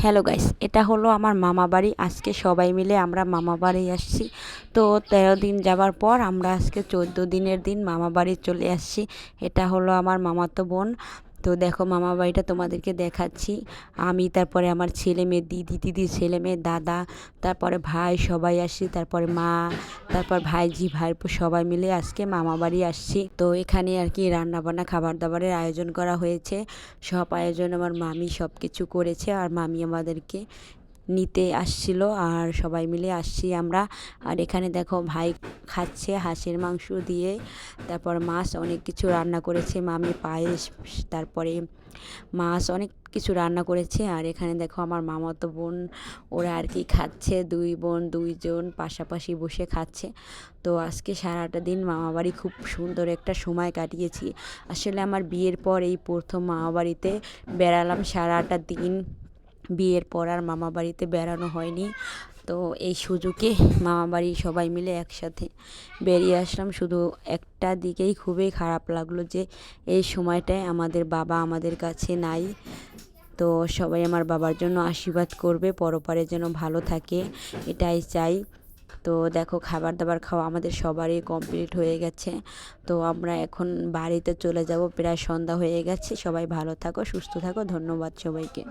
Hello guys, এটা হলো আমার মামা বাড়ি। আজকে সবাই মিলে আমরা মামা বাড়ি আসছি। তো 13 দিন যাবার পর আমরা আজকে 14 দিনের দিন মামা বাড়ি চলে আসছি। এটা হলো আমার মামাতো বোন। তো দেখো মামা বাড়িটা তোমাদেরকে দেখাচ্ছি। আমি, তারপরে আমার ছেলে মেয়ে, দিদির ছেলে মেয়ে, দাদা, তারপরে ভাই, সবাই আসছি। তারপরে মা, তারপর ভাইজি ভাইপো সবাই মিলে আজকে মামা বাড়ি আসছি। তো এখানে আর কি রান্নাবান্না খাবার দাবারের আয়োজন করা হয়েছে। সব আয়োজন আমার মামি সব কিছু করেছে, আর মামি আমাদেরকে নিতে আসছিল, আর সবাই মিলে আসছি আমরা। আর এখানে দেখো ভাই খাচ্ছে হাঁসের মাংস দিয়ে, তারপর মাছ অনেক কিছু রান্না করেছে মামি, পায়েস, তারপরে মাছ অনেক কিছু রান্না করেছে। আর এখানে দেখো আমার মামাতো বোন, ওরা আর কি খাচ্ছে, দুই বোন দুইজন পাশাপাশি বসে খাচ্ছে। তো আজকে সারাটা দিন মামাবাড়ি খুব সুন্দর একটা সময় কাটিয়েছি। আসলে আমার বিয়ের পর এই প্রথম মামাবাড়িতে বেড়ালাম সারাটা দিন। বিয়ের পর আর মামা বাড়িতে বেড়ানো হয়নি। তো এই সুযোগে মামাবাড়ি সবাই মিলে একসাথে বেরিয়ে আসলাম। শুধু একটা দিকেই খুবই খারাপ লাগলো যে এই সময়টায় আমাদের বাবা আমাদের কাছে নাই। তো সবাই আমার বাবার জন্য আশীর্বাদ করবে, পরপারে যেন ভালো থাকে, এটাই চাই। তো দেখো খাবার দাবার খাওয়া আমাদের সবারই কমপ্লিট হয়ে গেছে। তো আমরা এখন বাড়িতে চলে যাব, প্রায় সন্ধ্যা হয়ে গেছে। সবাই ভালো থাকো, সুস্থ থাকো, ধন্যবাদ সবাইকে।